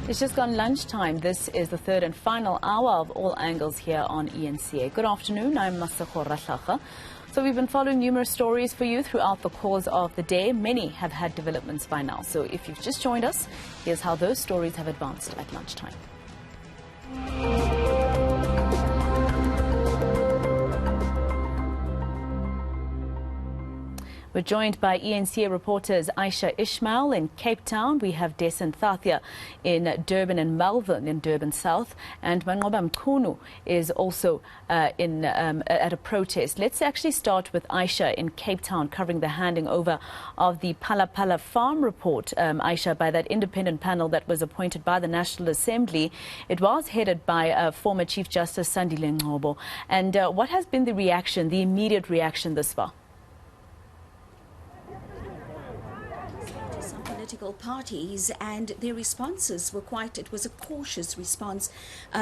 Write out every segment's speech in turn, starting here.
It's just gone lunchtime. This is the third and final hour of All Angles here on eNCA. Good afternoon. I'm Masego, Rahlaga. So we've been following numerous stories for you throughout the course of the day. Many have had developments by now. So if you've just joined us, here's how those stories have advanced at lunchtime. We're joined by eNCA reporters Ayesha Ismail in Cape Town. We have Dasen Thathiah in Durban and Malvern in Durban South. And Manqoba Mchunu is also at a protest. Let's actually start with Ayesha in Cape Town, covering the handing over of the Palapala farm report, Ayesha, by that independent panel that was appointed by the National Assembly. It was headed by former Chief Justice Sandile Ngcobo. And what has been the reaction, the immediate reaction this far? Political parties, and their responses were it was a cautious response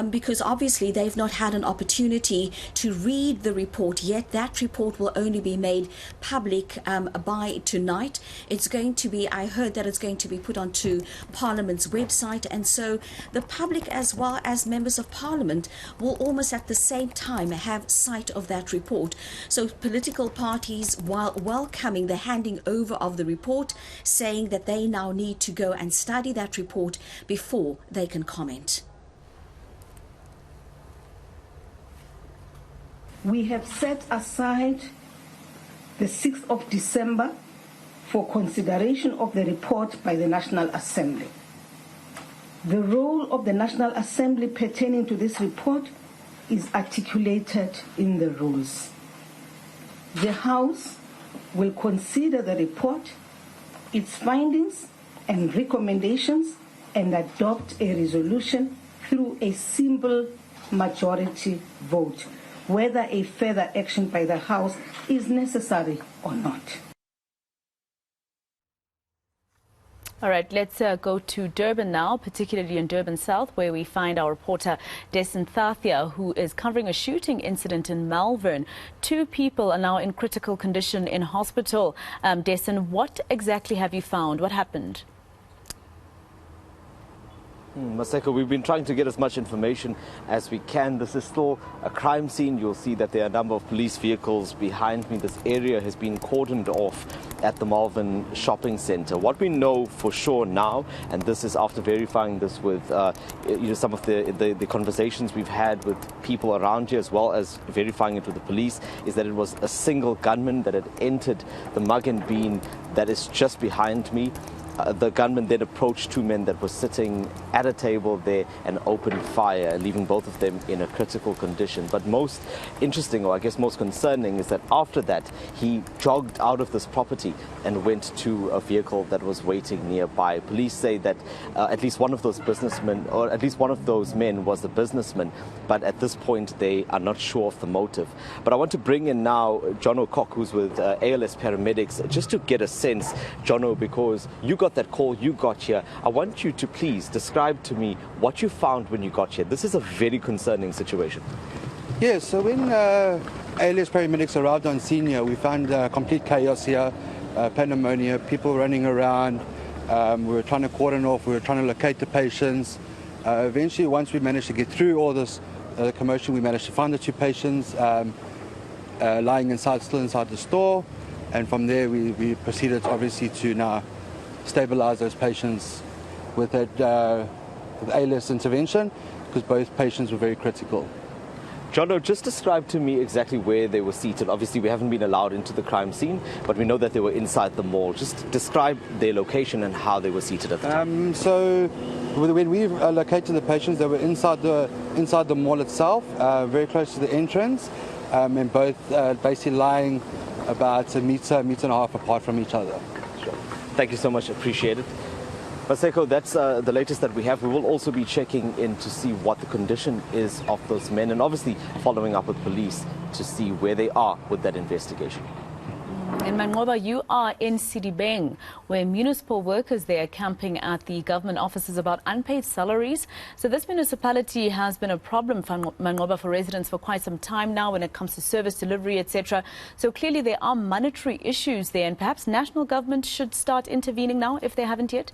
because obviously they've not had an opportunity to read the report yet. That report will only be made public by tonight. It's going to be, I heard that it's going to be put onto Parliament's website, and so the public as well as members of Parliament will almost at the same time have sight of that report. So political parties, while welcoming the handing over of the report, saying that they now need to go and study that report before they can comment. We have set aside the 6th of December for consideration of the report by the National Assembly. The role of the National Assembly pertaining to this report is articulated in the rules. The House will consider the report, its findings and recommendations, and adopt a resolution through a simple majority vote, whether a further action by the House is necessary or not. All right, let's go to Durban now, particularly in Durban South, where we find our reporter Dasen Thathiah, who is covering a shooting incident in Malvern. 2 people are now in critical condition in hospital. Dasen, what exactly have you found? What happened? Masego, we've been trying to get as much information as we can. This is still a crime scene. You'll see that there are a number of police vehicles behind me. This area has been cordoned off at the Malvern shopping centre. What we know for sure now, and this is after verifying this with some of the conversations we've had with people around here, as well as verifying it with the police, is that it was a single gunman that had entered the mug and bean that is just behind me. The gunman then approached 2 men that were sitting at a table there and opened fire, leaving both of them in a critical condition. But most interesting, or I guess most concerning, is that after that, he jogged out of this property and went to a vehicle that was waiting nearby. Police say that at least one of those businessmen, or at least one of those men, was the businessman, but at this point they are not sure of the motive. But I want to bring in now Jono Kok, who's with ALS paramedics, just to get a sense, Jono, because you got that call, you got here. I want you to please describe to me what you found when you got here. This is a very concerning situation. Yes, so when ALS paramedics arrived on scene here, we found complete chaos here, pandemonium, people running around. We were trying to cordon off, we were trying to locate the patients. Eventually, once we managed to get through all this commotion, we managed to find the 2 patients lying still inside the store. And from there, we proceeded obviously to now stabilize those patients with ALS intervention, because both patients were very critical. Jono, just describe to me exactly where they were seated. Obviously, we haven't been allowed into the crime scene, but we know that they were inside the mall. Just describe their location and how they were seated at the time. So when we located the patients, they were inside the mall itself, very close to the entrance, and both basically lying about a meter and a half apart from each other. Sure. Thank you so much. Appreciate it. Masego, that's the latest that we have. We will also be checking in to see what the condition is of those men, and obviously following up with police to see where they are with that investigation. In Manqoba, you are in Sidibeng, where municipal workers there are camping at the government offices about unpaid salaries. So this municipality has been a problem for Manqoba for residents for quite some time now when it comes to service delivery, etc. So clearly there are monetary issues there, and perhaps national government should start intervening now if they haven't yet.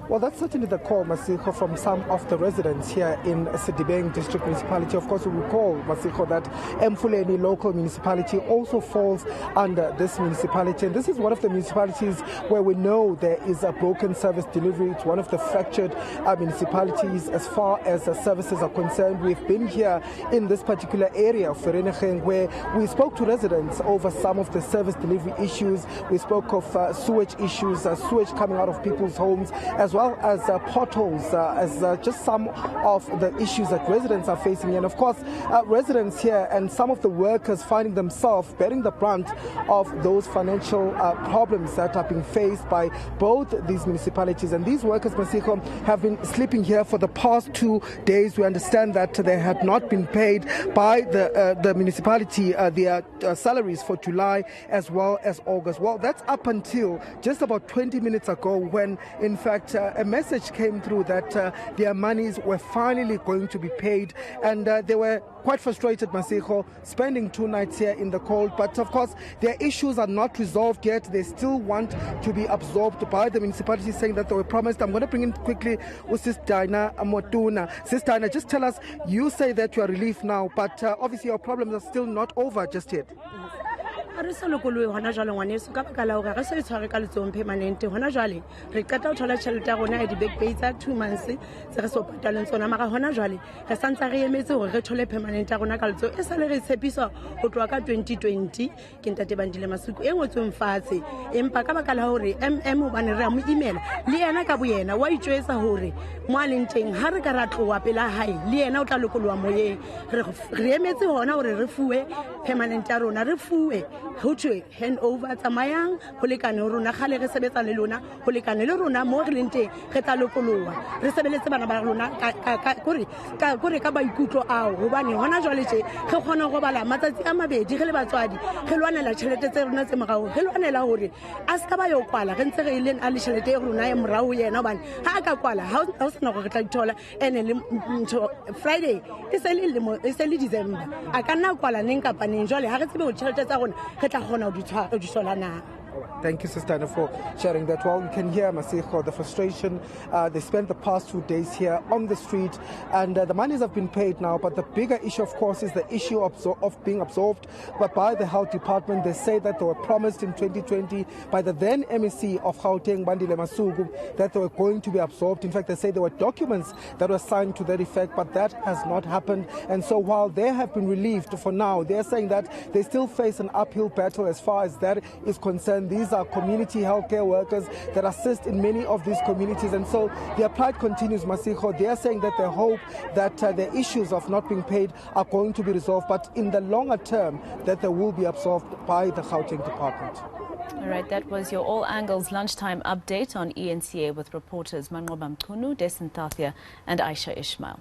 Well, that's certainly the call, Masego, from some of the residents here in Sedibeng District Municipality. Of course, we recall, Masego, that Mfuleni local municipality also falls under this municipality. And this is one of the municipalities where we know there is a broken service delivery. It's one of the fractured municipalities as far as services are concerned. We've been here in this particular area of Vereeniging where we spoke to residents over some of the service delivery issues. We spoke of sewage issues, sewage coming out of people's homes, as well as potholes, as just some of the issues that residents are facing. And of course, residents here and some of the workers finding themselves bearing the brunt of those financial problems that are being faced by both these municipalities. And these workers, Masego, have been sleeping here for the past 2 days. We understand that they had not been paid by the municipality their salaries for July as well as August. Well, that's up until just about 20 minutes ago when, in fact, a message came through that their monies were finally going to be paid, and they were quite frustrated, Masego, spending 2 nights here in the cold. But of course, their issues are not resolved yet. They still want to be absorbed by the municipality, saying that they were promised. I'm going to bring in quickly with Sis Dinah Motuna. Sis Dinah, just tell us, you say that you are relieved now, but obviously your problems are still not over just yet. Re sa lokolwe hona jwale ngwaneso ka baka la hore re se tshware ka letsong permanent hona jwale re qeta ho thola tjhelete ya rona ya di-back pay tsa 2 months tse re so pataleng tsona mara hona jwale re santse re emetse hore re thole permanent ya rona ka letso e sale re tshepiswa ho tloa ka 2020 ke ntate Bandile Masuku e ngotsweng fatshe empa ka baka la hore hobane re a mo email le yena ka boyena wa itjwetsa hore mo a leng teng ha re ka ra tloa pela hae le yena o tla lokolwa moyeng re emetse hona hore re fuwe permanent ya rona re fuwe ho thwe hand over tsamayang ho lekane rona khale re sebetsa le lona ho lekane le rona mo re leng teng re tla lokolowa re sebeletse bana ba rona kore ka ba ikutlo ao hobane hona jwale tje re khona go bala matsatsi a mabedi re le batswadi re lwanela tšhelete tse rona tse morao re lwanela hore a ska ba yo kwala re ntse re ileng a le tšhelete e rona ya morao yena hobane ha ka kwala ha o sena go re tla dithola ene le Friday e se le December a ka nna kwala neng kapa neng jwale ha re tsebe ho tšhelete tsa rona re tla khona ho di tsola na. Thank you, Sister Anna, for sharing that. Well, you can hear, Masego, the frustration. They spent the past 2 days here on the street, and the monies have been paid now. But the bigger issue, of course, is the issue of being absorbed. But by the health department, they say that they were promised in 2020 by the then MEC of Gauteng, Bandile Masuku, that they were going to be absorbed. In fact, they say there were documents that were signed to that effect, but that has not happened. And so while they have been relieved for now, they're saying that they still face an uphill battle as far as that is concerned. These are community healthcare workers that assist in many of these communities, and so their plight continues, Masego. They are saying that they hope that the issues of not being paid are going to be resolved, but in the longer term that they will be absorbed by the Gauteng department. All right, that was your All Angles Lunchtime update on eNCA with reporters Manqoba, Mchunu, Dasen, Thathiah and Ayesha Ismail.